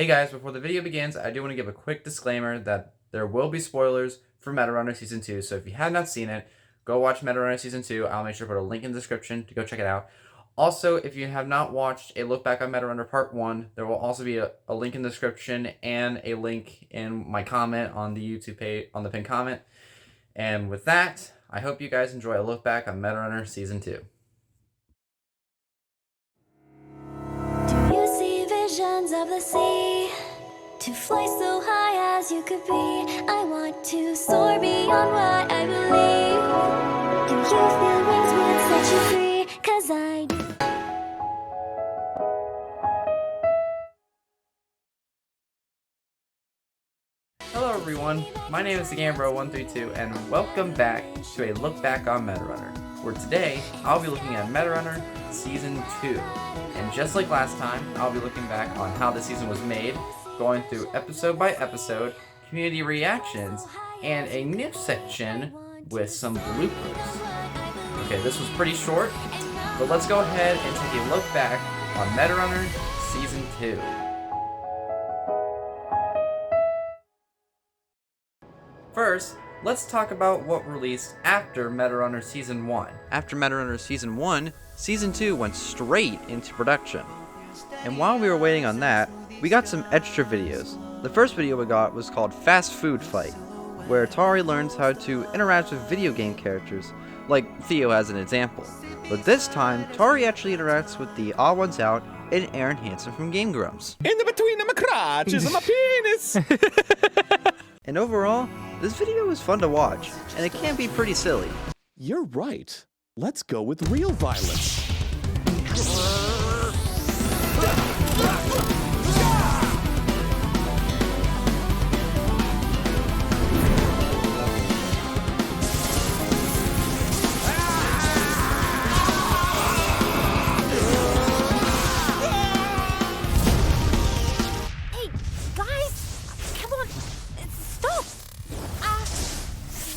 Hey guys, before the video begins, I do want to give a quick disclaimer that there will be spoilers for Metarunner Season 2, so if you have not seen it, go watch Metarunner Season 2. I'll make sure to put a link in the description to go check it out. Also, if you have not watched a look back on Metarunner Part 1, there will also be a link in the description and a link in my comment on the YouTube page, on the pinned comment. And with that, I hope you guys enjoy a look back on Metarunner Season 2. Do you see visions of the sea? To fly so high as you could be. I want to soar beyond what I believe. Do you feel wings would set you free? 'Cause I do. Hello everyone, my name is TheGameBro132 and welcome back to a look back on Metarunner, where today I'll be looking at Metarunner Season 2. And just like last time, I'll be looking back on how the season was made, going through episode by episode, community reactions, and a new section with some bloopers. Okay, this was pretty short, but let's go ahead and take a look back on Metarunner Season 2. First, let's talk about what released after Metarunner Season 1. After Metarunner Season 1, Season 2 went straight into production. And while we were waiting on that, we got some extra videos. The first video we got was called Fast Food Fight, where Tari learns how to interact with video game characters, like Theo as an example. But this time, Tari actually interacts with the Odd Ones Out and Aaron Hansen from Game Grumps. In the between of my crotch is my penis! And overall, this video is fun to watch, and it can be pretty silly. You're right. Let's go with real violence. Hey, guys! Come on! Stop!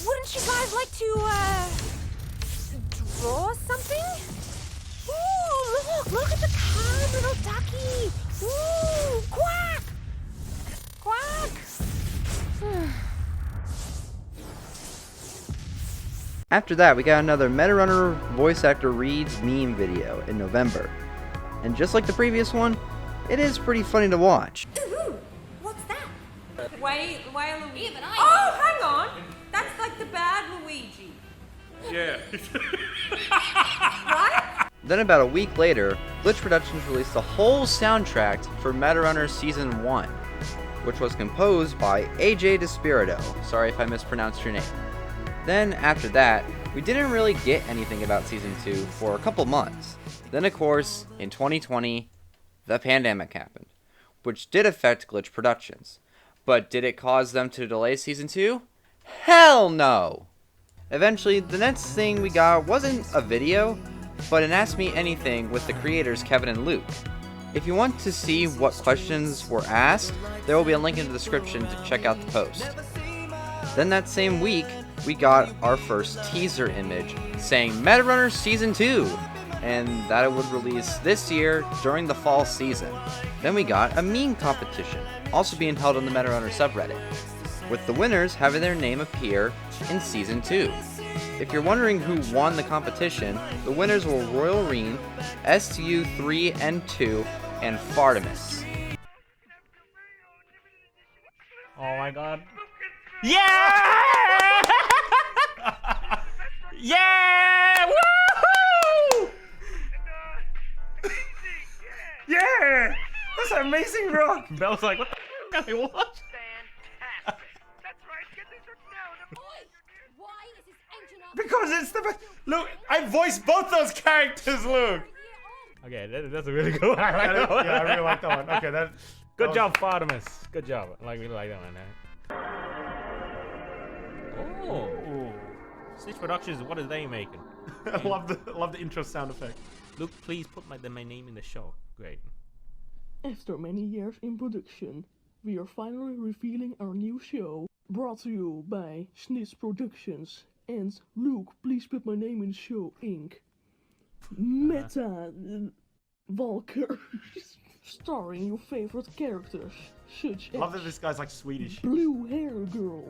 Wouldn't you guys like to, draw something? Ooh, look at the kind little ducky! Ooh, quack! Quack! After that, we got another Metarunner voice actor reads meme video in November. And just like the previous one, it is pretty funny to watch. Ooh, what's that? Wait, Luigi. Even I Oh, hang on. That's like the bad Luigi. Yeah. Right? Then about a week later, Glitch Productions released the whole soundtrack for Metarunner Season 1, which was composed by AJ Despirito. Sorry if I mispronounced your name. Then after that, we didn't really get anything about Season 2 for a couple months. Then of course, in 2020, the pandemic happened, which did affect Glitch Productions. But did it cause them to delay Season 2? Hell no! Eventually, the next thing we got wasn't a video, but an Ask Me Anything with the creators Kevin and Luke. If you want to see what questions were asked, there will be a link in the description to check out the post. Then that same week, we got our first teaser image saying Metarunner Season 2, and that it would release this year during the fall season. Then we got a meme competition, also being held on the Metarunner subreddit, with the winners having their name appear in Season 2. If you're wondering who won the competition, the winners were Royal Reen, STU3N2, and Fartimus. Oh my god. Yeah! Yeah! Woohoo! Yeah! That's amazing, bro. Bell's like, what the f*** I watch? Fantastic. That's right. Get these now. Why is this engine up? Because it's the best. Look, I voiced both those characters, Luke. Okay, that's a really good one. I like that one. Yeah, I really like that one. Okay, that. Good that job, Fartimus. Good job. Really like that one. Oh. Ooh. Stitch Productions, what are they making? I love the intro sound effect. Luke, please put my name in the show. Great. After many years in production, we are finally revealing our new show, brought to you by Snitch Productions and Luke, please put my name in the show, Inc. Meta Walker. starring your favorite characters, such I love that as this guy's like Swedish. Blue Hair Girl,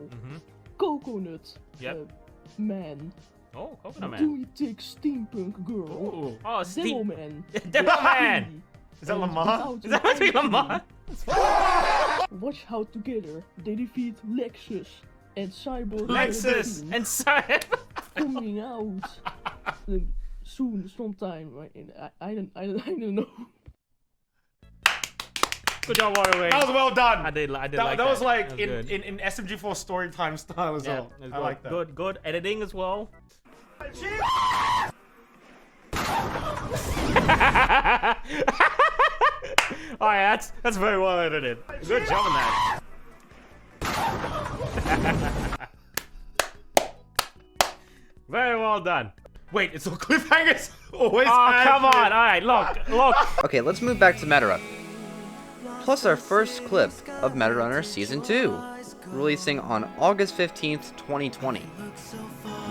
Coconut Yep. Man, Oh, Coconut Do Man. We Take Steampunk Girl, Ooh. Oh, Devil Man, Devil Man! Is that and Lamar? without Is that an supposed to be ID. Lamar? Watch how together they defeat Lexus and Cyborg Lexus 17, and Simon. coming out soon, sometime. I don't know. Good job, Waterway. That was well done. I did like that that. was like That in, was good. in SMG4 story time style as Yeah, well. it was I like that. Good editing as well. Alright, that's very well edited. Good job on that. Very well done. Wait, it's all cliffhangers? Always Oh, have come been. on. Alright, look. Okay, let's move back to Metarunner. Plus our first clip of Metarunner Season 2, releasing on August 15th, 2020.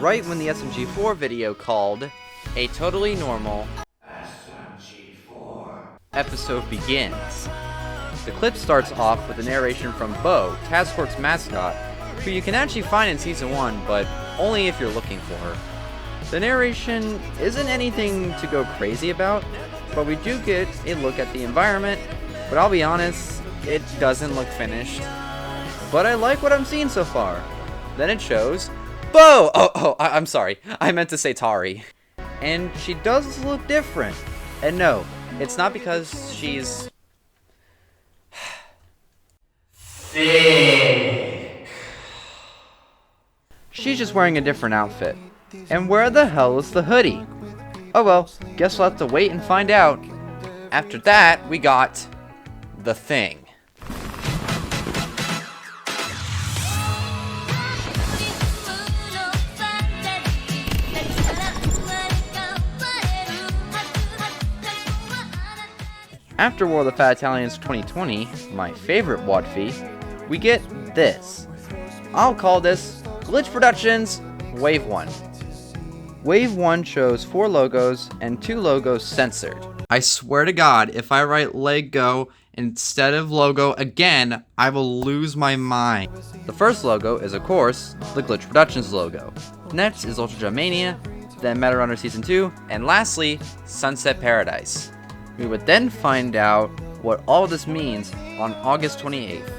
Right when the SMG4 video called A Totally Normal episode begins. The clip starts off with a narration from Bo, Task Force mascot, who you can actually find in Season 1, but only if you're looking for her. The narration isn't anything to go crazy about, but we do get a look at the environment, but I'll be honest, it doesn't look finished. But I like what I'm seeing so far. Then it shows Bo! I'm sorry, I meant to say Tari. And she does look different. And no, it's not because she's thick. She's just wearing a different outfit. And where the hell is the hoodie? Oh well, guess we'll have to wait and find out. After that, we got the thing. After War of the Fat Italians 2020, my favorite WADFI, we get this. I'll call this Glitch Productions Wave 1. Wave 1 shows 4 logos and 2 logos censored. I swear to God, if I write Lego instead of logo again, I will lose my mind. The first logo is, of course, the Glitch Productions logo. Next is Ultra Jump Mania, then Metarunner Season 2, and lastly, Sunset Paradise. We would then find out what all this means on August 28th.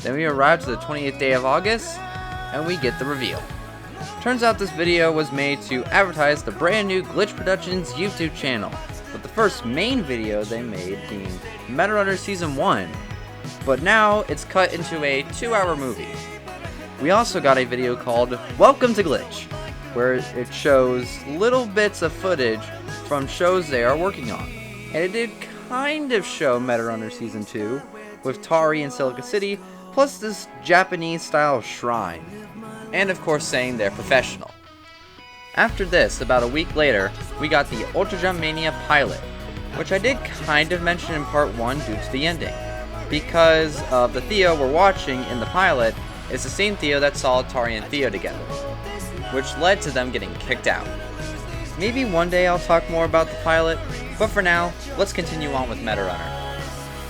Then we arrive to the 28th day of August, and we get the reveal. Turns out this video was made to advertise the brand new Glitch Productions YouTube channel, with the first main video they made being Metarunner Season 1, but now it's cut into a 2-hour movie. We also got a video called Welcome to Glitch, where it shows little bits of footage from shows they are working on. And it did kind of show Metarunner Season 2, with Tari in Silica City, plus this Japanese-style shrine. And of course saying they're professional. After this, about a week later, we got the Ultra Jump Mania pilot, which I did kind of mention in part 1 due to the ending. Because of the Theo we're watching in the pilot is the same Theo that saw Tari and Theo together, which led to them getting kicked out. Maybe one day I'll talk more about the pilot, but for now, let's continue on with Metarunner.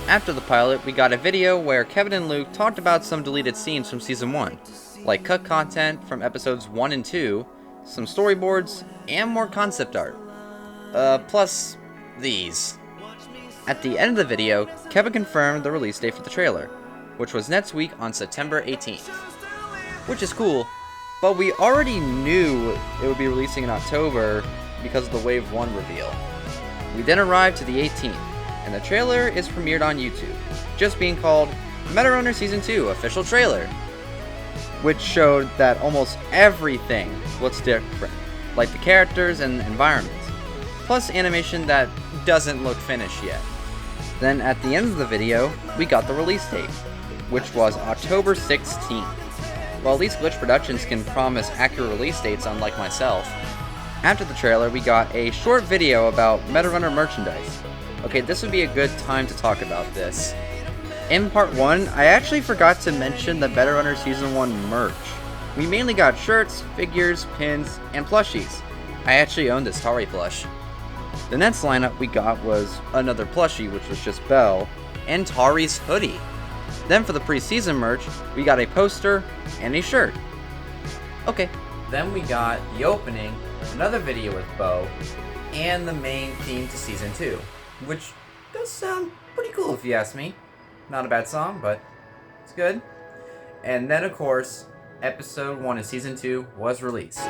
After the pilot, we got a video where Kevin and Luke talked about some deleted scenes from Season 1, like cut content from episodes 1 and 2, some storyboards, and more concept art. Plus these. At the end of the video, Kevin confirmed the release date for the trailer, which was next week on September 18th. Which is cool, but we already knew it would be releasing in October because of the Wave 1 reveal. We then arrived to the 18th, and the trailer is premiered on YouTube, just being called Metarunner Season 2 Official Trailer, which showed that almost everything looks different, like the characters and environments, plus animation that doesn't look finished yet. Then at the end of the video, we got the release date, which was October 16th. Well, at least Glitch Productions can promise accurate release dates, unlike myself. After the trailer, we got a short video about Metarunner merchandise. Okay, this would be a good time to talk about this. In part 1, I actually forgot to mention the Metarunner Season 1 merch. We mainly got shirts, figures, pins, and plushies. I actually own this Tari plush. The next lineup we got was another plushie, which was just Belle, and Tari's hoodie. Then for the preseason merch, we got a poster and a shirt. Okay. Then we got the opening, another video with Bo, and the main theme to Season 2, which does sound pretty cool if you ask me. Not a bad song, but it's good. And then, of course, Episode 1 of Season 2 was released.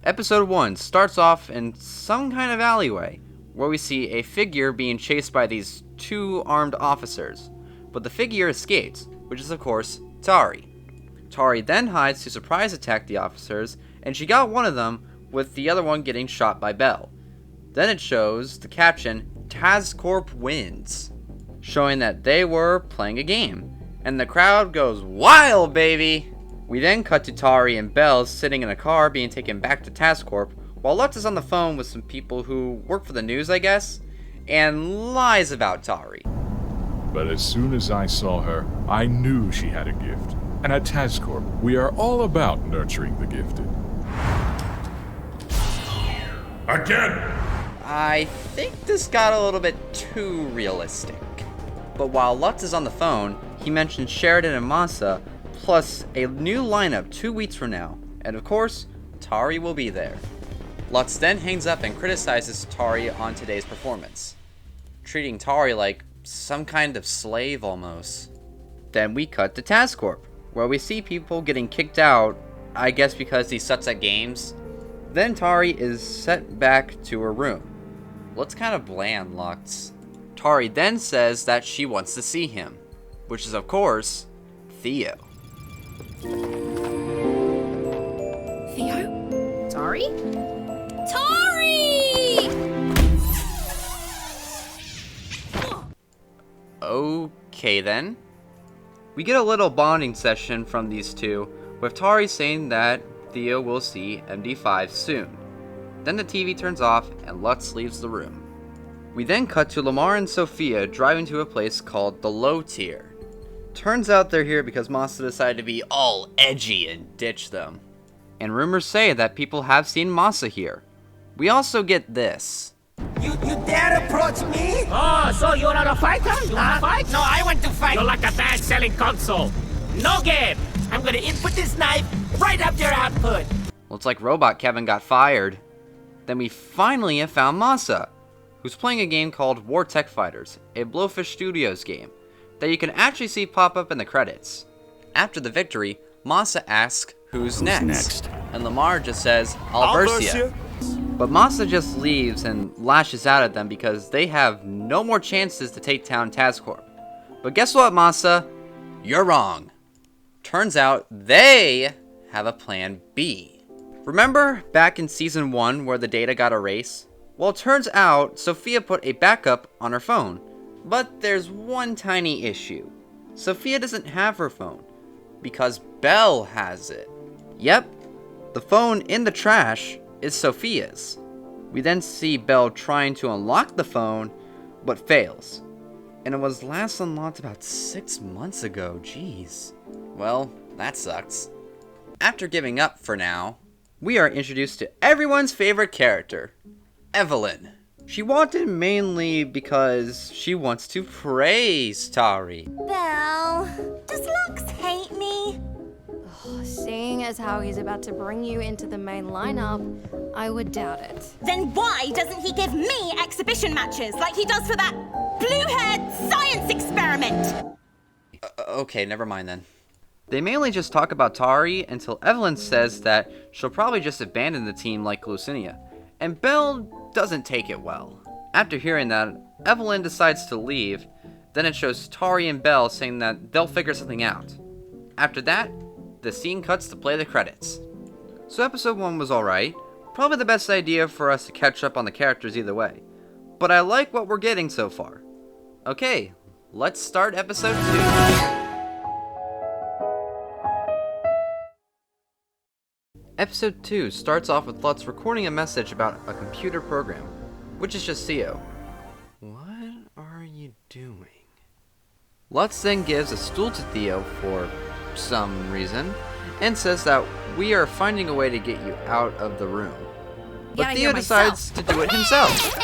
Episode 1 starts off in some kind of alleyway, where we see a figure being chased by these two armed officers, but the figure escapes, which is of course Tari. Tari then hides to surprise attack the officers, and she got one of them, with the other one getting shot by Belle. Then it shows the caption, TazCorp wins, showing that they were playing a game, and the crowd goes wild, baby! We then cut to Tari and Belle sitting in a car being taken back to TazCorp, while Lutz is on the phone with some people who work for the news, I guess, and lies about Tari. But as soon as I saw her, I knew she had a gift. And at TazCorp, we are all about nurturing the gifted. Again! I think this got a little bit too realistic. But while Lutz is on the phone, he mentions Sheridan and Masa, plus a new lineup 2 weeks from now, and of course, Tari will be there. Lutz then hangs up and criticizes Tari on today's performance, treating Tari like some kind of slave almost. Then we cut to TazCorp, where we see people getting kicked out, I guess because he sucks at games. Then Tari is sent back to her room. Looks kind of bland, Lutz. Tari then says that she wants to see him, which is of course, Theo. Theo? Tari? Tari! Okay then. We get a little bonding session from these two, with Tari saying that Theo will see MD5 soon. Then the TV turns off and Lutz leaves the room. We then cut to Lamar and Sophia driving to a place called the Low Tier. Turns out they're here because Masa decided to be all edgy and ditch them. And rumors say that people have seen Masa here. We also get this. You dare approach me? Oh, so you're not a fighter? You wanna fight? No, I want to fight. You're like a bad-selling console. No game. I'm gonna input this knife right up your output. Looks like Robot Kevin got fired. Then we finally have found Masa, who's playing a game called War Tech Fighters, a Blowfish Studios game that you can actually see pop up in the credits. After the victory, Masa asks who's next, and Lamar just says, I'll verse ya. But Masa just leaves and lashes out at them because they have no more chances to take down TazCorp. But guess what, Masa? You're wrong. Turns out they have a plan B. Remember back in Season 1 where the data got erased? Well, it turns out Sophia put a backup on her phone. But there's one tiny issue. Sophia doesn't have her phone, because Belle has it. Yep, the phone in the trash is Sophia's. We then see Belle trying to unlock the phone, but fails. And it was last unlocked about 6 months ago, jeez. Well, that sucks. After giving up for now, we are introduced to everyone's favorite character, Evelyn. She wanted mainly because she wants to praise Tari. Belle, does Lux hate me? Seeing as how he's about to bring you into the main lineup, I would doubt it. Then why doesn't he give me exhibition matches like he does for that blue-haired science experiment? Okay, never mind then. They mainly just talk about Tari until Evelyn says that she'll probably just abandon the team like Lucinia, and Belle doesn't take it well. After hearing that, Evelyn decides to leave. Then it shows Tari and Belle saying that they'll figure something out. After that, the scene cuts to play the credits. So episode 1 was alright, probably the best idea for us to catch up on the characters either way. But I like what we're getting so far. Okay, let's start episode 2. Episode 2 starts off with Lutz recording a message about a computer program, which is just Theo. What are you doing? Lutz then gives a stool to Theo for some reason, and says that we are finding a way to get you out of the room. But Gotta Theo hear decides to do it himself.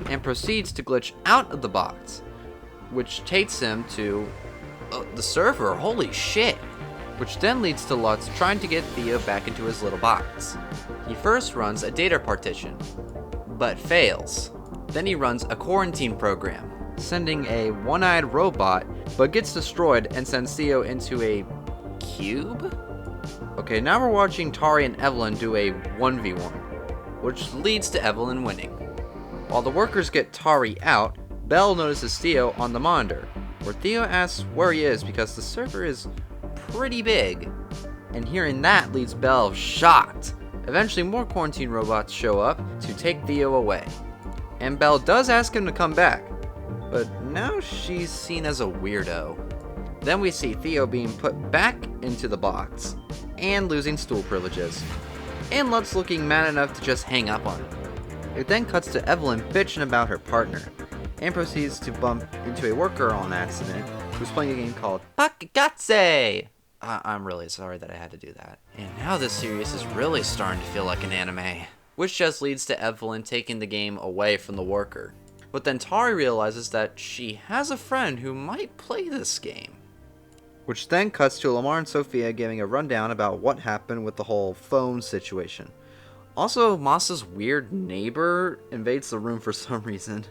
And proceeds to glitch out of the box, which takes him to the server. Holy shit! Which then leads to Lutz trying to get Theo back into his little box. He first runs a data partition, but fails. Then he runs a quarantine program, sending a one-eyed robot, but gets destroyed and sends Theo into a cube? Okay, now we're watching Tari and Evelyn do a 1v1, which leads to Evelyn winning. While the workers get Tari out, Belle notices Theo on the monitor, where Theo asks where he is because the server is pretty big. And hearing that leaves Belle shocked. Eventually more quarantine robots show up to take Theo away. And Belle does ask him to come back, but now she's seen as a weirdo. Then we see Theo being put back into the box, and losing stool privileges. And Lutz looking mad enough to just hang up on him. It then cuts to Evelyn bitching about her partner, and proceeds to bump into a worker on accident who's playing a game called Pakkatse. I'm really sorry that I had to do that. And now this series is really starting to feel like an anime, which just leads to Evelyn taking the game away from the worker. But then Tari realizes that she has a friend who might play this game. Which then cuts to Lamar and Sophia giving a rundown about what happened with the whole phone situation. Also, Masa's weird neighbor invades the room for some reason.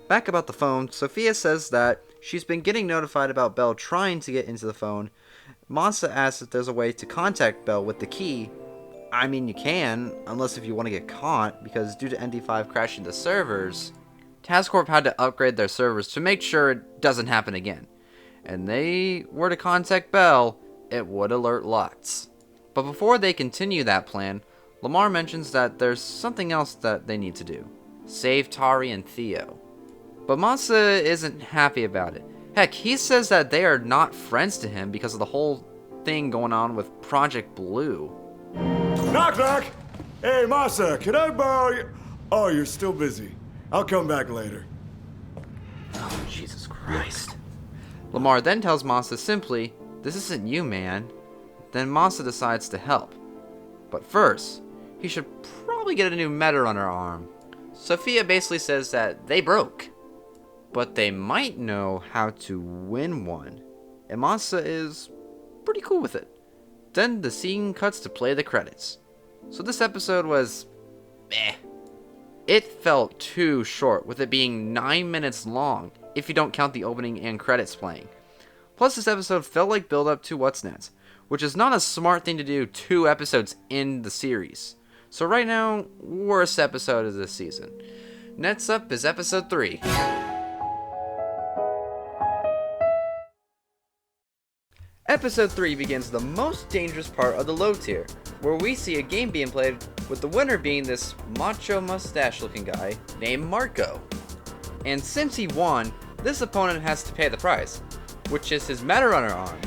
Back about the phone, Sophia says that she's been getting notified about Belle trying to get into the phone. Masa asks if there's a way to contact Belle with the key. I mean, you can, unless if you want to get caught, because due to ND5 crashing the servers, TazCorp had to upgrade their servers to make sure it doesn't happen again. And they were to contact Belle, it would alert Lutz. But before they continue that plan, Lamar mentions that there's something else that they need to do. Save Tari and Theo. But Masa isn't happy about it. Heck, he says that they are not friends to him because of the whole thing going on with Project Blue. Knock knock! Hey Masa, can I borrow you? Oh, you're still busy. I'll come back later. Oh, Jesus Christ. Lamar then tells Masa simply, "This isn't you, man." Then Masa decides to help. But first, he should probably get a new Metarunner arm. Sophia basically says that they broke, but they might know how to win one. And Masa is pretty cool with it. Then the scene cuts to play the credits. So this episode was meh. It felt too short, with it being 9 minutes long, if you don't count the opening and credits playing. Plus this episode felt like build up to What's Next, which is not a smart thing to do 2 episodes in the series. So right now, worst episode of this season. Next up is episode 3. Episode 3 begins the most dangerous part of the low tier, where we see a game being played with the winner being this macho mustache looking guy named Marco. And since he won, this opponent has to pay the price, which is his Metarunner arm.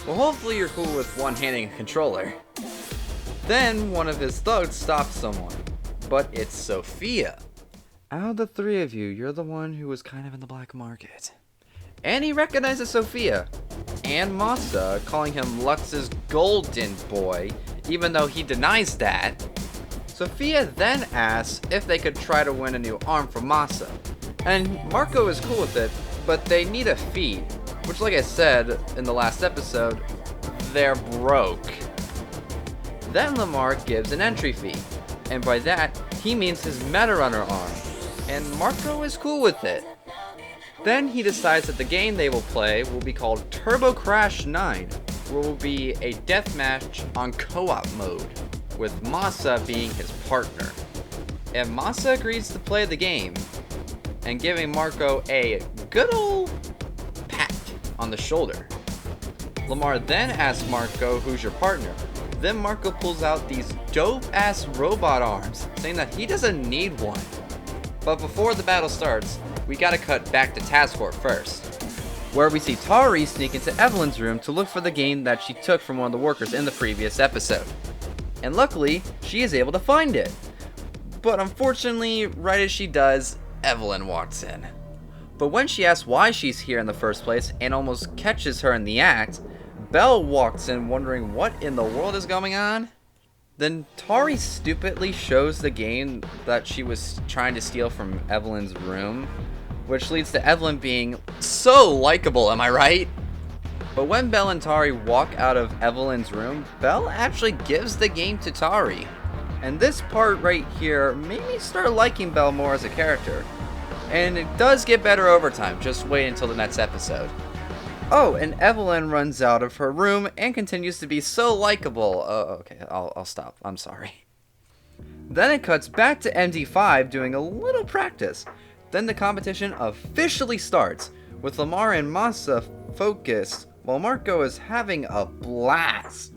Well, hopefully you're cool with one-handing a controller. Then one of his thugs stops someone, but it's Sophia. Out of the 3 of you, you're the one who was kind of in the black market. And he recognizes Sophia, and Masa, calling him Lutz's golden boy, even though he denies that. Sophia then asks if they could try to win a new arm from Masa, and Marco is cool with it, but they need a fee, which, like I said in the last episode, they're broke. Then Lamar gives an entry fee, and by that, he means his Metarunner arm, and Marco is cool with it. Then he decides that the game they will play will be called Turbo Crash 9, where will be a deathmatch on co-op mode, with Masa being his partner. And Masa agrees to play the game, and giving Marco a good old pat on the shoulder. Lamar then asks Marco who's your partner. Then Marco pulls out these dope-ass robot arms, saying that he doesn't need one. But before the battle starts, we gotta cut back to TazCorp first, where we see Tari sneak into Evelyn's room to look for the game that she took from one of the workers in the previous episode. And luckily, she is able to find it. But unfortunately, right as she does, Evelyn walks in. But when she asks why she's here in the first place and almost catches her in the act, Belle walks in wondering what in the world is going on. Then Tari stupidly shows the game that she was trying to steal from Evelyn's room, which leads to Evelyn being so likable, am I right? But when Belle and Tari walk out of Evelyn's room, Belle actually gives the game to Tari. And this part right here made me start liking Belle more as a character. And it does get better over time, just wait until the next episode. Oh, and Evelyn runs out of her room and continues to be so likable. Okay, I'll stop. I'm sorry. Then it cuts back to MD5 doing a little practice. Then the competition officially starts, with Lamar and Masa focused, while Marco is having a blast.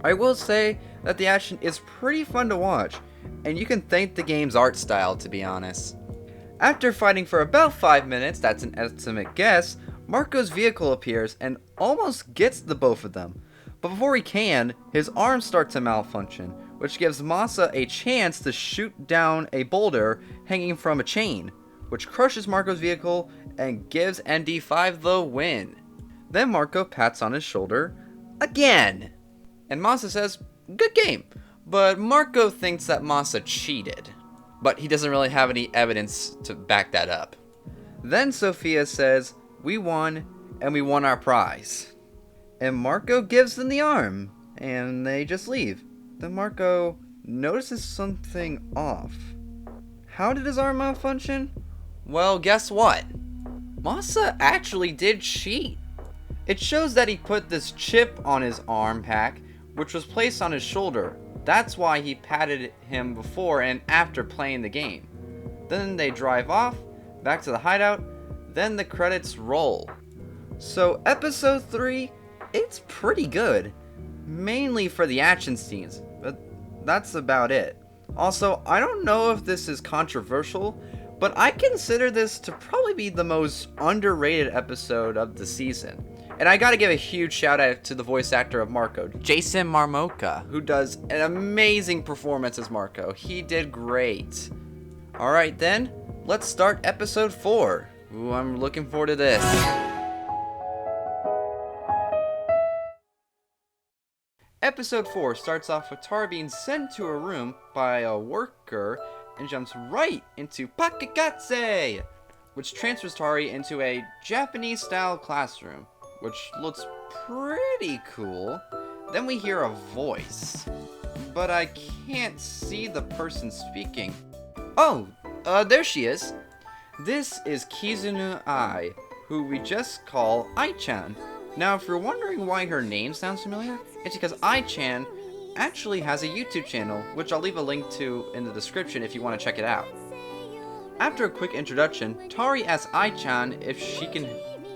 I will say that the action is pretty fun to watch, and you can thank the game's art style, to be honest. After fighting for about 5 minutes, that's an estimate guess, Marco's vehicle appears and almost gets the both of them. But before he can, his arms start to malfunction, which gives Masa a chance to shoot down a boulder hanging from a chain, which crushes Marco's vehicle and gives MD5 the win. Then Marco pats on his shoulder again, and Masa says, "Good game," but Marco thinks that Masa cheated, but he doesn't really have any evidence to back that up. Then Sophia says, "We won, and we won our prize." And Marco gives them the arm, and they just leave. Then Marco notices something off. How did his arm malfunction? Well, guess what? Masa actually did cheat. It shows that he put this chip on his arm pack, which was placed on his shoulder. That's why he patted him before and after playing the game. Then they drive off, back to the hideout, then the credits roll. So episode 3, it's pretty good. Mainly for the action scenes, but that's about it. Also, I don't know if this is controversial, but I consider this to probably be the most underrated episode of the season. And I gotta give a huge shout out to the voice actor of Marco, Jason Marmoka, who does an amazing performance as Marco. He did great. Alright then, let's start episode 4. Ooh, I'm looking forward to this. Episode 4 starts off with Tara being sent to a room by a worker and jumps right into Pakikatse, which transfers Tari into a Japanese-style classroom, which looks pretty cool. Then we hear a voice, but I can't see the person speaking. Oh, there she is. This is Kizuna A.I, who we just call Ai-chan. Now, if you're wondering why her name sounds familiar, it's because Ai-chan actually has a YouTube channel, which I'll leave a link to in the description if you want to check it out. After a quick introduction, Tari asks Ai-chan if she can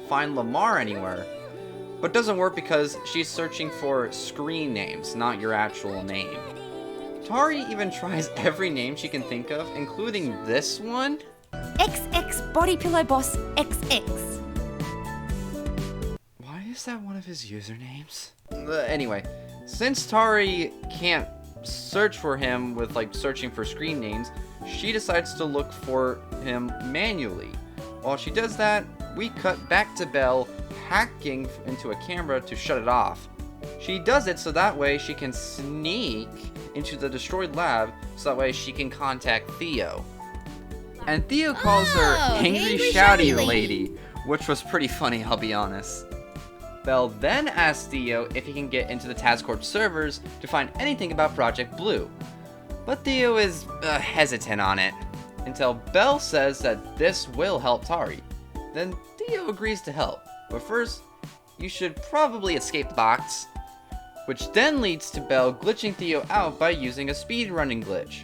find Lamar anywhere, but doesn't work because she's searching for screen names, not your actual name. Tari even tries every name she can think of, including this one. XX Body Pillow Boss XX. Why is that one of his usernames? Anyway, since Tari can't search for him with searching for screen names, she decides to look for him manually. While she does that, we cut back to Belle hacking into a camera to shut it off. She does it so that way she can sneak into the destroyed lab, so that way she can contact Theo. And Theo calls her Angry Shouty Lady, which was pretty funny, I'll be honest. Belle then asks Theo if he can get into the TazCorp servers to find anything about Project Blue. But Theo is hesitant on it, until Belle says that this will help Tari. Then Theo agrees to help, but first, you should probably escape the box. Which then leads to Belle glitching Theo out by using a speedrunning glitch.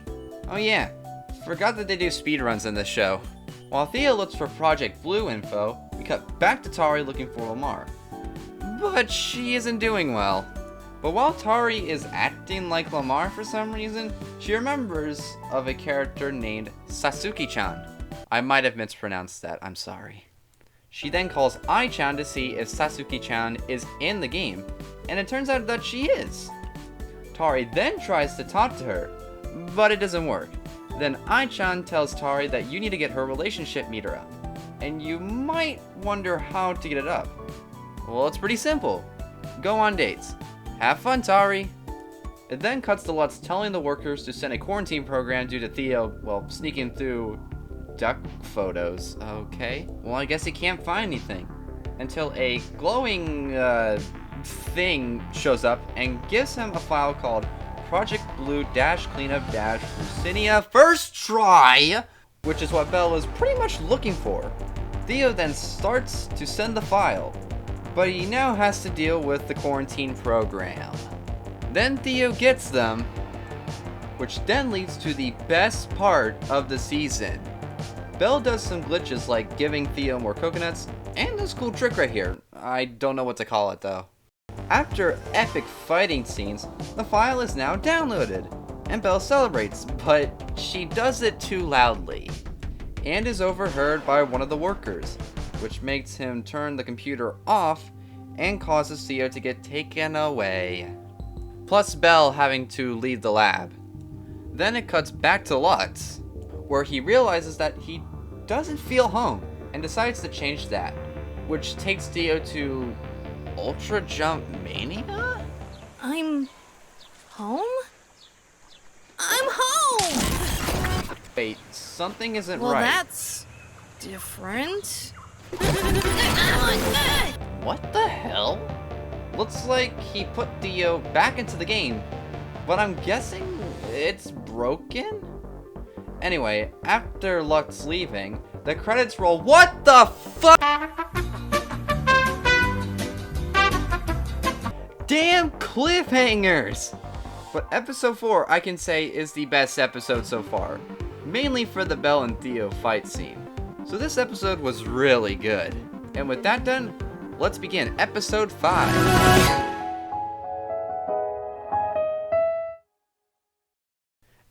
Oh yeah, forgot that they do speedruns in this show. While Theo looks for Project Blue info, we cut back to Tari looking for Lamar. But she isn't doing well. But while Tari is acting like Lamar for some reason, she remembers of a character named Sasuke-chan. I might have mispronounced that, I'm sorry. She then calls Ai-chan to see if Sasuke-chan is in the game, and it turns out that she is. Tari then tries to talk to her, but it doesn't work. Then Ai-chan tells Tari that you need to get her relationship meter up. And you might wonder how to get it up. Well, it's pretty simple. Go on dates. Have fun, Tari. It then cuts to Lutz telling the workers to send a quarantine program due to Theo, well, sneaking through duck photos. Okay. Well, I guess he can't find anything. Until a glowing, thing shows up and gives him a file called Project Blue Cleanup Lucinia First Try, which is what Belle is pretty much looking for. Theo then starts to send the file, but he now has to deal with the quarantine program. Then Theo gets them, which then leads to the best part of the season. Belle does some glitches like giving Theo more coconuts, and this cool trick right here. I don't know what to call it though. After epic fighting scenes, the file is now downloaded, and Belle celebrates, but she does it too loudly, and is overheard by one of the workers, which makes him turn the computer off and causes Theo to get taken away. Plus Belle having to leave the lab. Then it cuts back to Lutz, where he realizes that he doesn't feel home and decides to change that, which takes Theo to Ultra Jump Mania? I'm home? I'm home! Wait, something isn't Well, right. that's different. What the hell? Looks like he put Theo back into the game, but I'm guessing it's broken? Anyway, after Lutz leaving, the credits roll. What the fuck? Damn cliffhangers! But episode 4, I can say, is the best episode so far. Mainly for the Belle and Theo fight scene. So this episode was really good. And with that done, let's begin episode 5.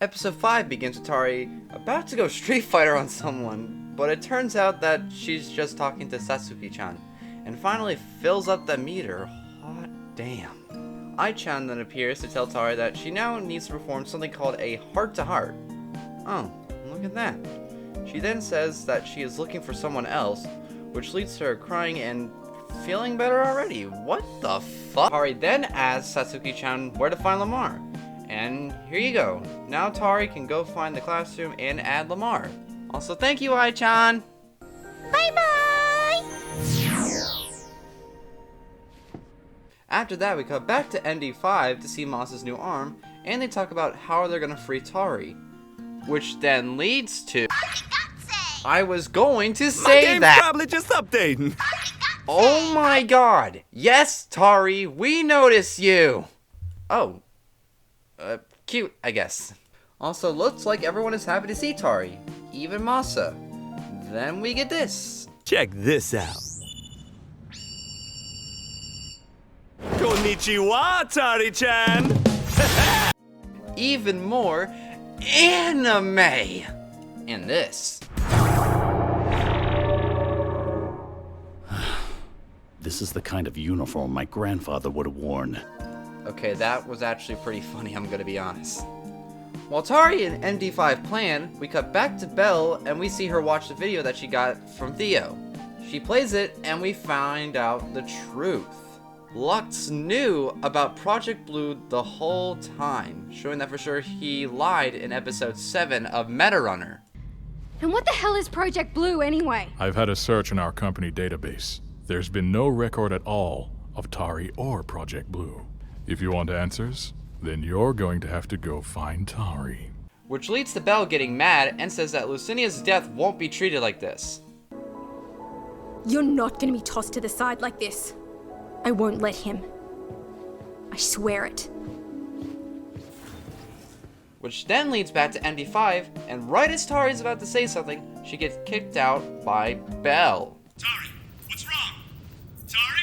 Episode 5 begins with Tari about to go Street Fighter on someone, but it turns out that she's just talking to Satsuki-chan, and finally fills up the meter. Hot damn. Ai-chan then appears to tell Tari that she now needs to perform something called a heart-to-heart. Oh, look at that. She then says that she is looking for someone else, which leads to her crying and feeling better already. What the fuck? Tari then asks Satsuki-chan where to find Lamar. And here you go. Now Tari can go find the classroom and add Lamar. Also, thank you, Ai-chan! Bye-bye! After that, we cut back to ND5 to see Moss's new arm, and they talk about how they're gonna free Tari. Which then leads to... I was going to say that! Probably just updating. Oh my god! Yes, Tari, we notice you! Oh. Cute, I guess. Also, looks like everyone is happy to see Tari. Even Masa. Then we get this. Check this out. Konnichiwa, Tari-chan! Even more anime in this. This is the kind of uniform my grandfather would have worn. Okay, that was actually pretty funny, I'm gonna be honest. While Tari and MD5 plan, we cut back to Belle and we see her watch the video that she got from Theo. She plays it and we find out the truth. Lutz knew about Project Blue the whole time, showing that for sure he lied in episode 7 of Metarunner. And what the hell is Project Blue anyway? I've had a search in our company database. There's been no record at all of Tari or Project Blue. If you want answers, then you're going to have to go find Tari. Which leads to Belle getting mad and says that Lucinia's death won't be treated like this. You're not gonna be tossed to the side like this. I won't let him. I swear it. Which then leads back to MD5, and right as Tari is about to say something, she gets kicked out by Belle. Tari, what's wrong? Tari?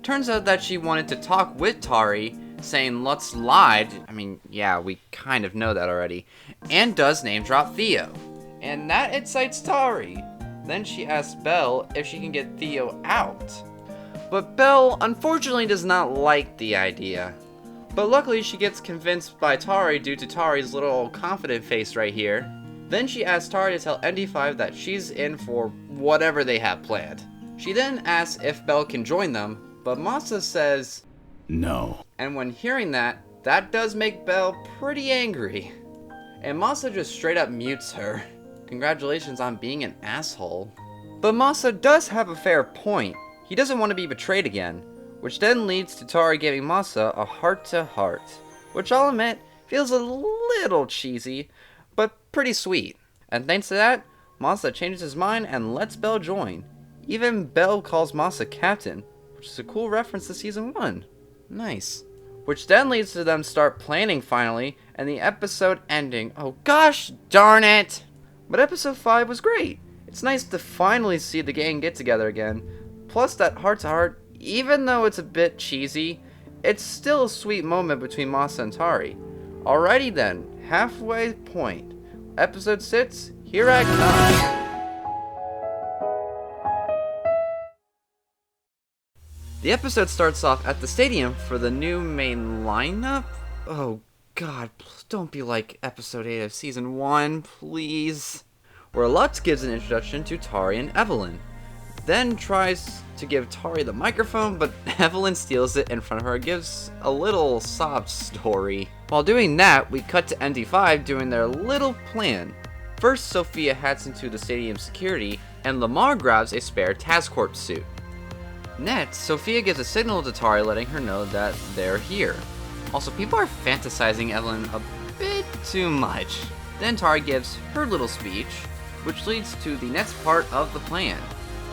Turns out that she wanted to talk with Tari, saying Lutz lied. I mean, yeah, we kind of know that already. And does name drop Theo. And that excites Tari. Then she asks Belle if she can get Theo out. But Belle unfortunately does not like the idea. But luckily she gets convinced by Tari due to Tari's little confident face right here. Then she asks Tari to tell ND5 that she's in for whatever they have planned. She then asks if Belle can join them, but Masa says no. And when hearing that, that does make Belle pretty angry. And Masa just straight up mutes her. Congratulations on being an asshole. But Masa does have a fair point. He doesn't want to be betrayed again, which then leads to Tari giving Masa a heart-to-heart, which I'll admit feels a little cheesy, but pretty sweet. And thanks to that, Masa changes his mind and lets Belle join. Even Belle calls Masa Captain, which is a cool reference to Season 1. Nice. Which then leads to them start planning finally, and the episode ending. Oh gosh darn it! But episode 5 was great. It's nice to finally see the gang get together again. Plus that heart-to-heart, even though it's a bit cheesy, it's still a sweet moment between Masa and Tari. Alrighty then, halfway point. Episode 6, here I come. The episode starts off at the stadium for the new main lineup. Oh god, don't be like episode 8 of season 1, please. Where Lux gives an introduction to Tari and Evelyn. Then tries to give Tari the microphone, but Evelyn steals it in front of her and gives a little sob story. While doing that, we cut to ND5 doing their little plan. First, Sophia hacks into the stadium security, and Lamar grabs a spare Task Corp suit. Next, Sophia gives a signal to Tari letting her know that they're here. Also, people are fantasizing Evelyn a bit too much. Then Tari gives her little speech, which leads to the next part of the plan,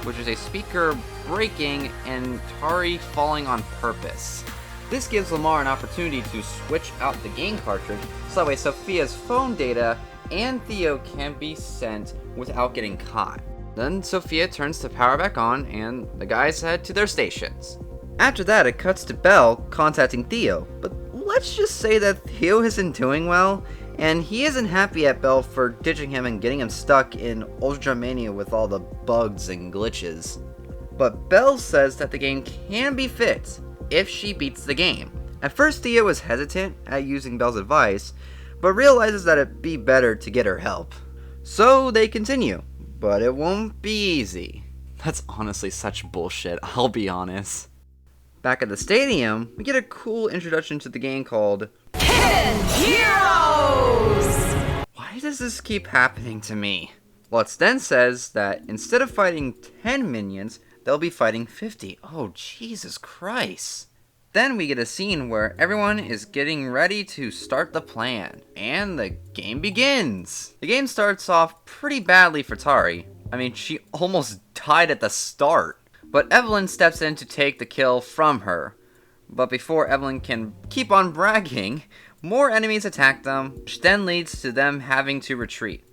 which is a speaker breaking and Tari falling on purpose. This gives Lamar an opportunity to switch out the game cartridge, so that way Sophia's phone data and Theo can be sent without getting caught. Then Sophia turns the power back on and the guys head to their stations. After that, it cuts to Belle contacting Theo, but let's just say that Theo isn't doing well, and he isn't happy at Belle for ditching him and getting him stuck in Ultramania with all the bugs and glitches. But Belle says that the game can be fixed if she beats the game. At first, Theo was hesitant at using Belle's advice, but realizes that it'd be better to get her help. So they continue, but it won't be easy. That's honestly such bullshit, I'll be honest. Back at the stadium, we get a cool introduction to the game called Hidden Heroes! Why does this keep happening to me? Lutz then says that instead of fighting 10 minions, they'll be fighting 50. Oh, Jesus Christ. Then we get a scene where everyone is getting ready to start the plan, and the game begins. The game starts off pretty badly for Tari. I mean, she almost died at the start. But Evelyn steps in to take the kill from her. But before Evelyn can keep on bragging, more enemies attack them, which then leads to them having to retreat.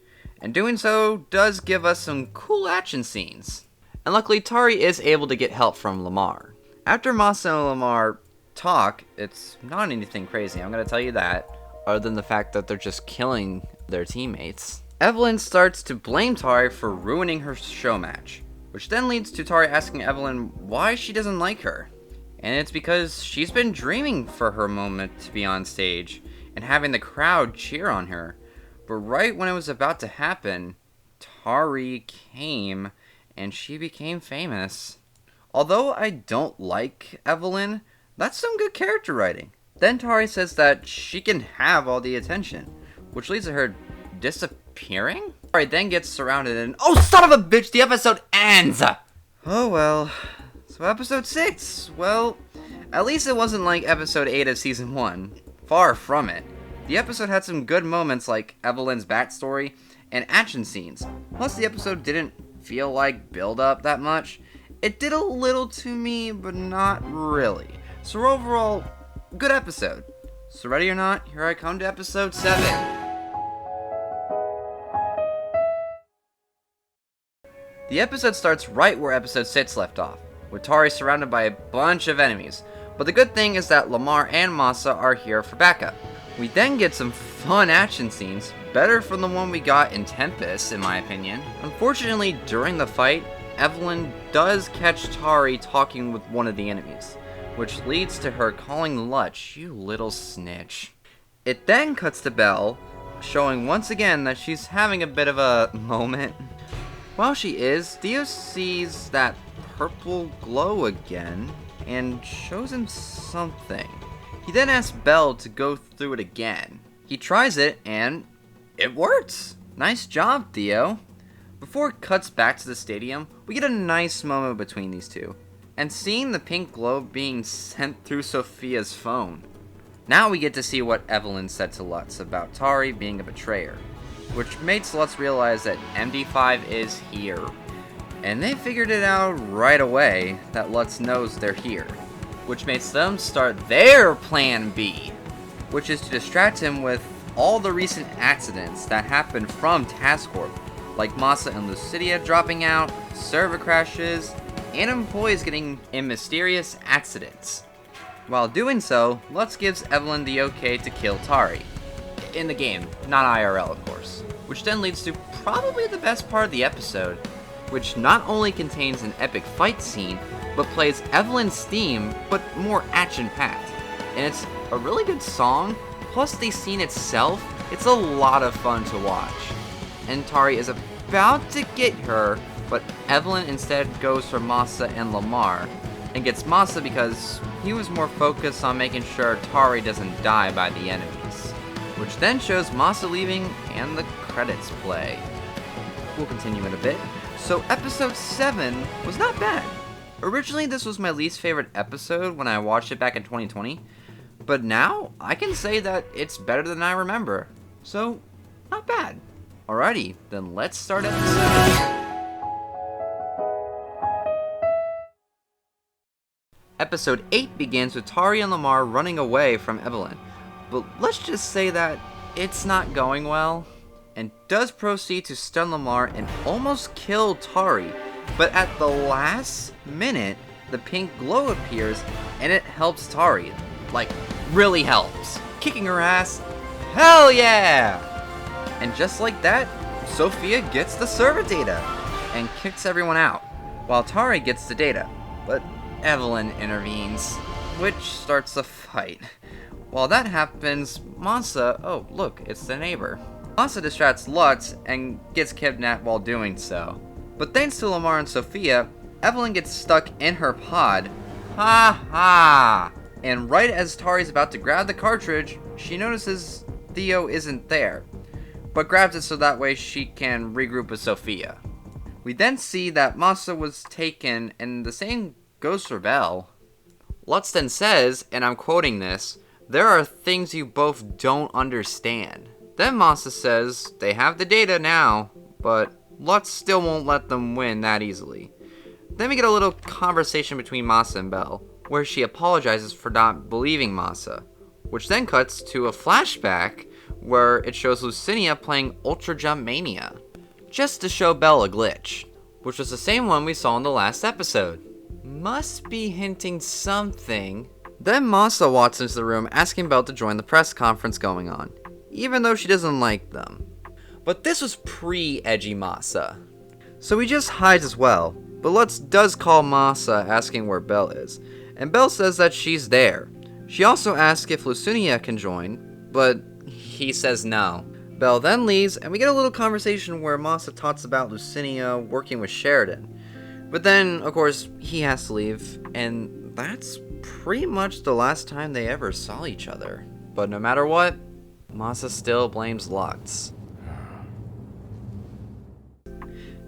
And doing so does give us some cool action scenes. And luckily, Tari is able to get help from Lamar. After Masa and Lamar talk, it's not anything crazy, I'm gonna tell you that, other than the fact that they're just killing their teammates. Evelyn starts to blame Tari for ruining her show match, which then leads to Tari asking Evelyn why she doesn't like her. And it's because she's been dreaming for her moment to be on stage and having the crowd cheer on her. But right when it was about to happen, Tari came and she became famous. Although I don't like Evelyn, that's some good character writing. Then Tari says that she can have all the attention, which leads to her disappearing? Tari then gets surrounded and oh son of a bitch, the episode ends! Oh well. So episode 6, well, at least it wasn't like episode 8 of season 1. Far from it. The episode had some good moments like Evelyn's backstory and action scenes. Plus the episode didn't feel like build up that much. It did a little to me, but not really. So overall, good episode. So ready or not, here I come to episode 7. The episode starts right where episode 6 left off, with Tari surrounded by a bunch of enemies. But the good thing is that Lamar and Masa are here for backup. We then get some fun action scenes, better from the one we got in Tempest in my opinion. Unfortunately, during the fight, Evelyn does catch Tari talking with one of the enemies, which leads to her calling Lutch, "You little snitch." It then cuts to Belle, showing once again that she's having a bit of a moment. While she is, Theo sees that purple glow again and shows him something. He then asks Belle to go through it again. He tries it and it works. Nice job, Theo. Before it cuts back to the stadium, we get a nice moment between these two, and seeing the pink glow being sent through Sophia's phone. Now we get to see what Evelyn said to Lutz about Tari being a betrayer, which makes Lutz realize that MD5 is here. And they figured it out right away that Lutz knows they're here, which makes them start their plan B, which is to distract him with all the recent accidents that happened from Task Corp, like Masa and Lucidia dropping out, server crashes, and employees getting in mysterious accidents. While doing so, Lutz gives Evelyn the okay to kill Tari. In the game, not IRL of course. Which then leads to probably the best part of the episode, which not only contains an epic fight scene, but plays Evelyn's theme, but more action-packed. And it's a really good song, plus the scene itself, it's a lot of fun to watch. And Tari is about to get her, but Evelyn instead goes for Masa and Lamar, and gets Masa because he was more focused on making sure Tari doesn't die by the enemies. Which then shows Masa leaving and the credits play. We'll continue in a bit. So episode 7 was not bad. Originally this was my least favorite episode when I watched it back in 2020, but now I can say that it's better than I remember. So, not bad. Alrighty, then let's start episode. Episode 8 begins with Tari and Lamar running away from Evelyn, but let's just say that it's not going well, and does proceed to stun Lamar and almost kill Tari, but at the last minute, the pink glow appears and it helps Tari, like really helps, kicking her ass, hell yeah! And just like that, Sophia gets the server data and kicks everyone out, while Tari gets the data, but Evelyn intervenes, which starts a fight. While that happens, Masa, oh look, it's the neighbor. Masa distracts Lutz and gets kidnapped while doing so. But thanks to Lamar and Sophia, Evelyn gets stuck in her pod. Ha ha! And right as Tari's about to grab the cartridge, she notices Theo isn't there, but grabs it so that way she can regroup with Sophia. We then see that Masa was taken, and the same goes for Belle. Lutz then says, and I'm quoting this, "There are things you both don't understand." Then Masa says they have the data now, but Lutz still won't let them win that easily. Then we get a little conversation between Masa and Belle, where she apologizes for not believing Masa, which then cuts to a flashback where it shows Lucinia playing Ultra Jump Mania, just to show Belle a glitch, which was the same one we saw in the last episode. Must be hinting something. Then Masa walks into the room asking Belle to join the press conference going on, even though she doesn't like them. But this was pre-edgy Masa, so he just hides as well. But Lutz does call Masa asking where Belle is, and Belle says that she's there. She also asks if Lucinia can join, but he says no. Belle then leaves, and we get a little conversation where Masa talks about Lucinia working with Sheridan. But then, of course, he has to leave, and that's pretty much the last time they ever saw each other. But no matter what, Masa still blames Lutz.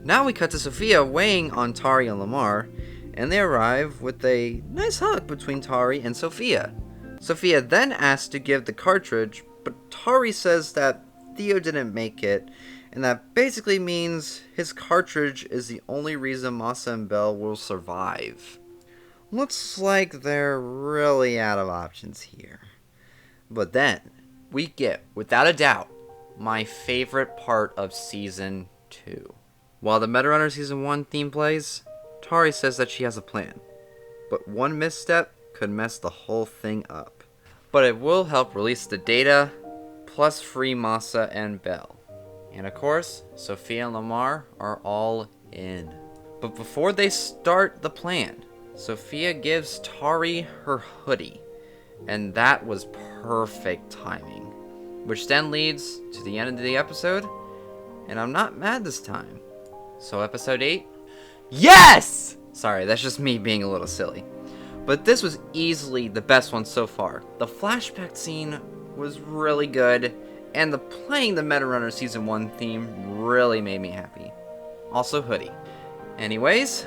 Now we cut to Sophia weighing on Tari and Lamar, and they arrive with a nice hug between Tari and Sophia. Sophia then asks to give the cartridge, but Tari says that Theo didn't make it, and that basically means his cartridge is the only reason Masa and Belle will survive. Looks like they're really out of options here. But then, we get, without a doubt, my favorite part of Season 2. While the Metarunner Season 1 theme plays, Tari says that she has a plan. But one misstep could mess the whole thing up. But it will help release the data, plus free Masa and Belle. And of course, Sophia and Lamar are all in. But before they start the plan, Sophia gives Tari her hoodie, and that was perfect timing. Which then leads to the end of the episode, and I'm not mad this time. So episode 8? Yes! Sorry, that's just me being a little silly. But this was easily the best one so far. The flashback scene was really good, and playing the Meta Runner Season 1 theme really made me happy. Also hoodie. Anyways,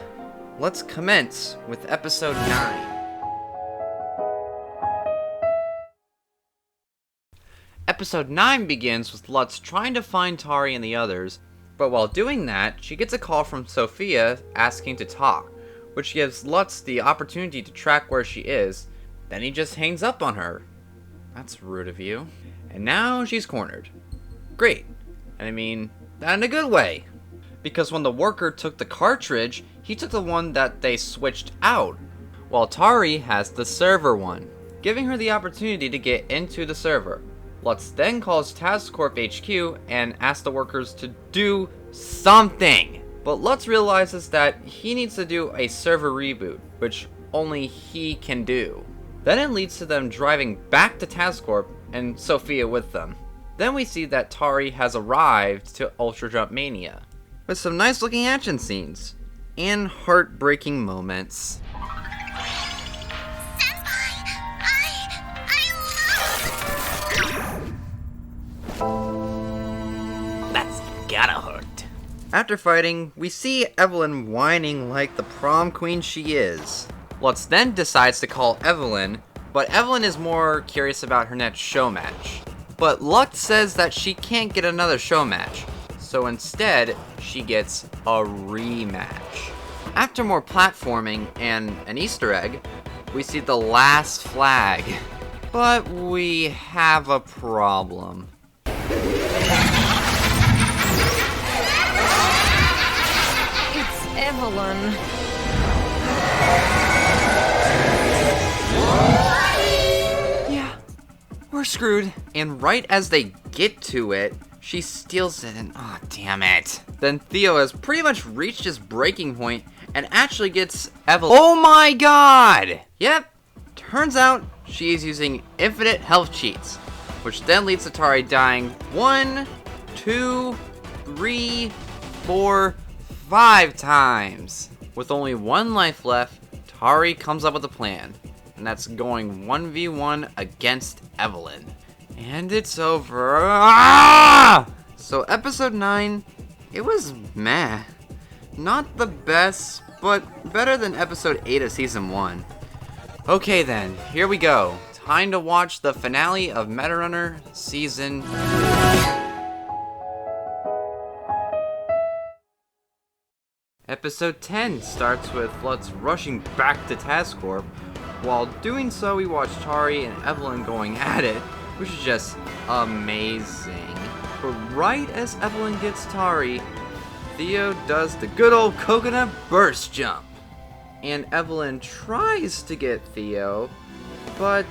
let's commence with episode 9. Episode 9 begins with Lutz trying to find Tari and the others, but while doing that, she gets a call from Sophia asking to talk, which gives Lutz the opportunity to track where she is. Then he just hangs up on her. That's rude of you. And now she's cornered. Great. And I mean, that in a good way. Because when the worker took the cartridge, he took the one that they switched out, while Tari has the server one, giving her the opportunity to get into the server. Lutz then calls TazCorp HQ and asks the workers to do something. But Lutz realizes that he needs to do a server reboot, which only he can do. Then it leads to them driving back to TazCorp and Sophia with them. Then we see that Tari has arrived to Ultra Jump Mania, with some nice looking action scenes and heartbreaking moments. That's gotta hurt. After fighting, we see Evelyn whining like the prom queen she is. Lutz then decides to call Evelyn, but Evelyn is more curious about her next show match. But Lutz says that she can't get another show match, so instead, she gets a rematch. After more platforming and an Easter egg, we see the last flag. But we have a problem. It's Evelyn. Yeah, we're screwed. And right as they get to it, she steals it and oh damn it. Then Theo has pretty much reached his breaking point and actually gets Evelyn. Oh my god! Yep, turns out she is using infinite health cheats, which then leads to Tari dying 1, 2, 3, 4, 5 times. With only 1 life left, Tari comes up with a plan, and that's going 1v1 against Evelyn. And it's over. Ah! So episode 9, it was meh. Not the best, but better than episode 8 of season 1. Okay then, here we go. Time to watch the finale of Meta Runner season 2. Episode 10 starts with Lutz rushing back to TazCorp. While doing so, we watch Tari and Evelyn going at it, which is just amazing. But right as Evelyn gets Tari, Theo does the good old coconut burst jump. And Evelyn tries to get Theo, but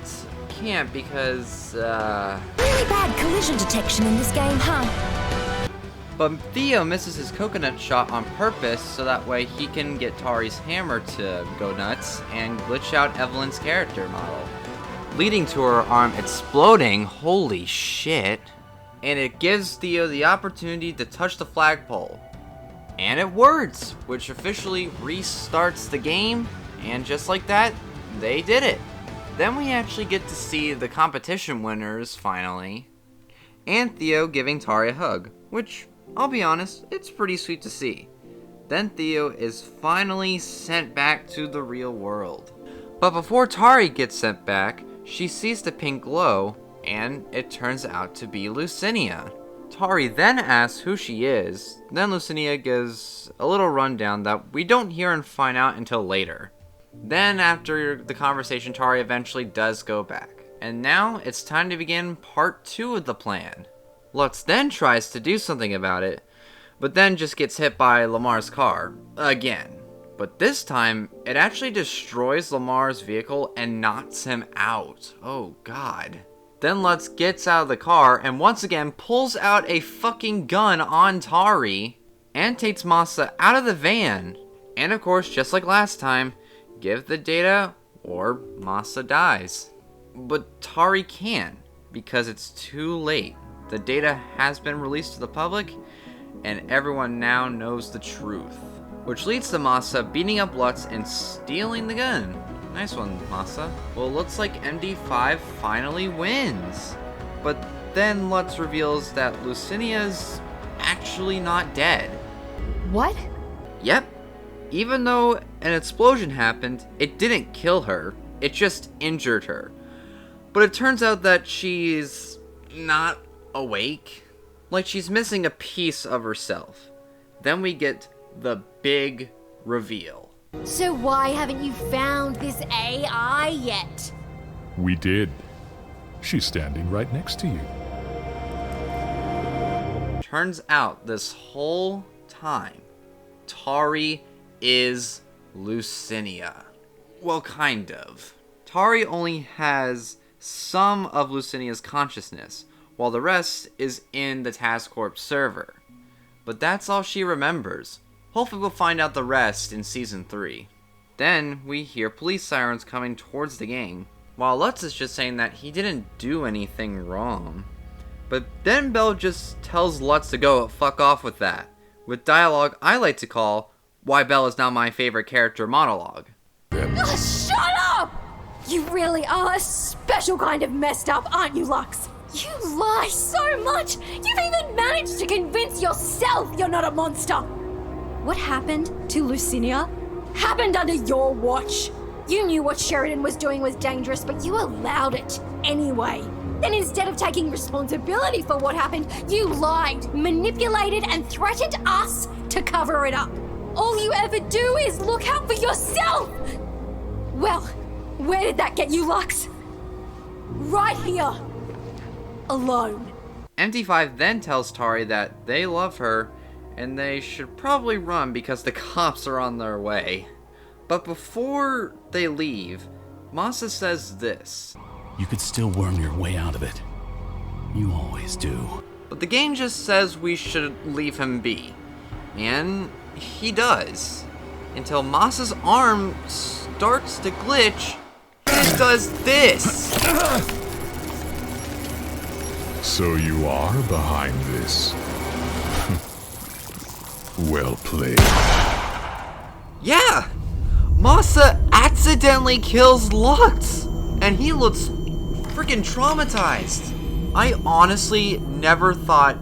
can't because, Really bad collision detection in this game, huh? But Theo misses his coconut shot on purpose so that way he can get Tari's hammer to go nuts and glitch out Evelyn's character model, leading to her arm exploding. Holy shit. And it gives Theo the opportunity to touch the flagpole. And it works, which officially restarts the game, and just like that, they did it. Then we actually get to see the competition winners finally, and Theo giving Tari a hug, which, I'll be honest, it's pretty sweet to see. Then Theo is finally sent back to the real world. But before Tari gets sent back, she sees the pink glow, and it turns out to be Lucinia. Tari then asks who she is, then Lucinia gives a little rundown that we don't hear and find out until later. Then after the conversation, Tari eventually does go back. And now it's time to begin part 2 of the plan. Lutz then tries to do something about it, but then just gets hit by Lamar's car, again. But this time, it actually destroys Lamar's vehicle and knocks him out. Oh god. Then Lutz gets out of the car and once again pulls out a fucking gun on Tari and takes Masa out of the van. And of course, just like last time, give the data or Masa dies. But Tari can, because it's too late. The data has been released to the public, and everyone now knows the truth. Which leads to Masa beating up Lutz and stealing the gun. Nice one, Masa. Well, it looks like MD5 finally wins. But then Lutz reveals that Lucinia's actually not dead. What? Yep. Even though an explosion happened, it didn't kill her. It just injured her. But it turns out that she's not awake. Like she's missing a piece of herself. Then we get the big reveal. So why haven't you found this AI yet? We did. She's standing right next to you. Turns out this whole time, Tari is Lucinia. Well, kind of. Tari only has some of Lucinia's consciousness, while the rest is in the Task Corp server. But that's all she remembers. Hopefully we'll find out the rest in Season 3. Then we hear police sirens coming towards the gang, while Lutz is just saying that he didn't do anything wrong. But then Belle just tells Lutz to go fuck off with that, with dialogue I like to call Why Belle is Not My Favorite Character monologue. Shut up! You really are a special kind of messed up, aren't you, Lux? You lie so much! You've even managed to convince yourself you're not a monster! What happened to Lucinia happened under your watch. You knew what Sheridan was doing was dangerous, but you allowed it anyway. Then instead of taking responsibility for what happened, you lied, manipulated, and threatened us to cover it up. All you ever do is look out for yourself! Well, where did that get you, Lux? Right here. Alone. MD5 then tells Tari that they love her and they should probably run because the cops are on their way. But before they leave, Masa says this. You could still worm your way out of it. You always do. But the gang just says we should leave him be. And he does. Until Masa's arm starts to glitch and it does this. So you are behind this. Well played. Yeah! Masa accidentally kills Lutz! And he looks freaking traumatized. I honestly never thought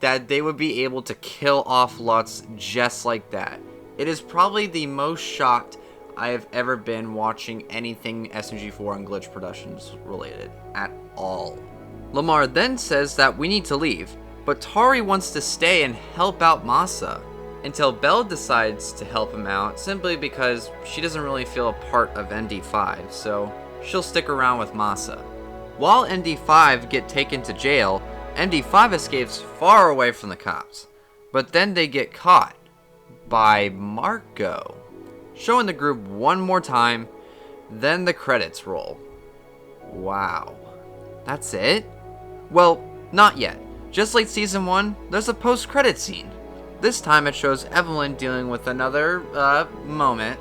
that they would be able to kill off Lutz just like that. It is probably the most shocked I have ever been watching anything SMG4 and Glitch Productions related at all. Lamar then says that we need to leave, but Tari wants to stay and help out Masa, until Belle decides to help him out simply because she doesn't really feel a part of ND5, so she'll stick around with Masa. While ND5 get taken to jail, ND5 escapes far away from the cops, but then they get caught by Marco, showing the group one more time, then the credits roll. Wow. That's it? Well, not yet. Just like Season 1, there's a post-credit scene. This time it shows Evelyn dealing with another, moment,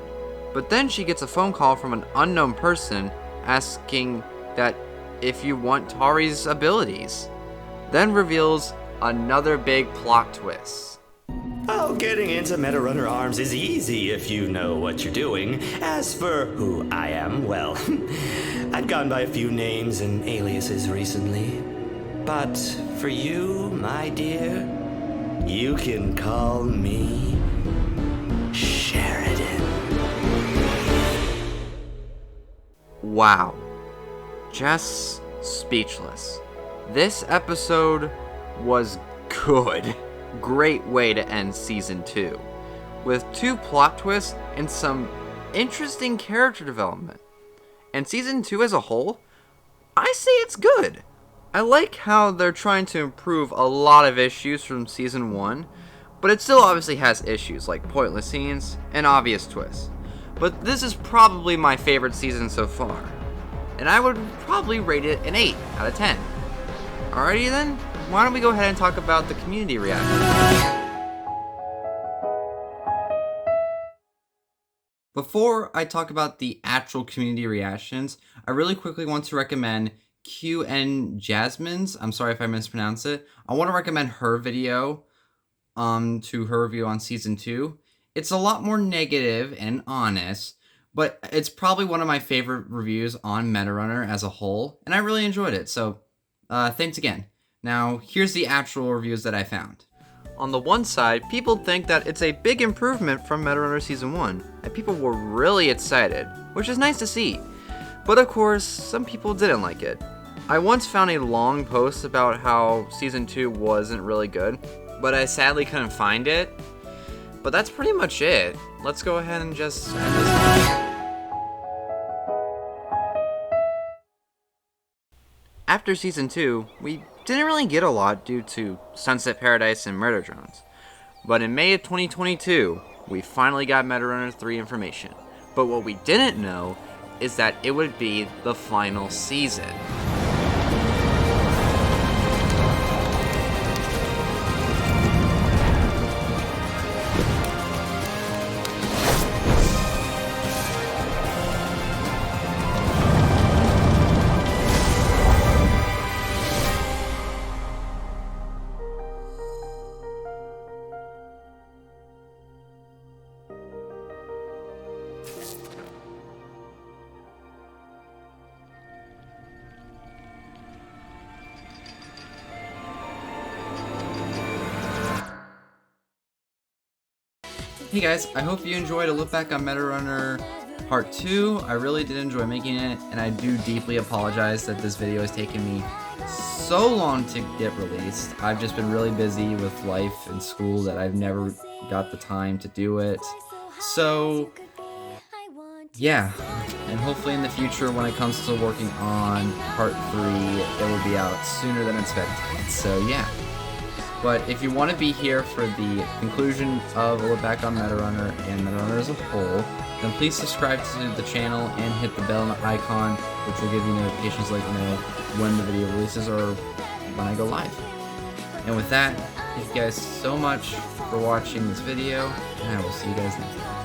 but then she gets a phone call from an unknown person asking that if you want Tari's abilities. Then reveals another big plot twist. Oh, getting into Metarunner Arms is easy if you know what you're doing. As for who I am, well, I've gone by a few names and aliases recently. But for you, my dear, you can call me Sheridan. Wow. Just speechless. This episode was good. Great way to end Season 2. With 2 plot twists and some interesting character development. And Season 2 as a whole, I say it's good. I like how they're trying to improve a lot of issues from Season 1, but it still obviously has issues like pointless scenes and obvious twists. But this is probably my favorite season so far, and I would probably rate it an 8 out of 10. Alrighty then, why don't we go ahead and talk about the community reaction. Before I talk about the actual community reactions, I really quickly want to recommend QN Jasmine's. I'm sorry if I mispronounce it. I want to recommend her video to her review on Season 2. It's a lot more negative and honest, but it's probably one of my favorite reviews on MetaRunner as a whole, and I really enjoyed it, so thanks again. Now, here's the actual reviews that I found. On the one side, people think that it's a big improvement from MetaRunner Season 1, and people were really excited, which is nice to see. But of course, some people didn't like it. I once found a long post about how Season 2 wasn't really good, but I sadly couldn't find it. But that's pretty much it. Let's go ahead and just end this video. After Season 2, we didn't really get a lot due to Sunset Paradise and Murder Drones. But in May of 2022, we finally got MetaRunner 3 information. But what we didn't know is that it would be the final season. Hey guys, I hope you enjoyed a look back on MetaRunner Part 2. I really did enjoy making it, and I do deeply apologize that this video has taken me so long to get released. I've just been really busy with life and school that I've never got the time to do it. So, yeah, and hopefully in the future when it comes to working on Part 3, it will be out sooner than expected. So yeah. But if you want to be here for the conclusion of a look back on MetaRunner and MetaRunner as a whole, then please subscribe to the channel and hit the bell icon, which will give you notifications to let you know when the video releases or when I go live. And with that, thank you guys so much for watching this video, and I will see you guys next time.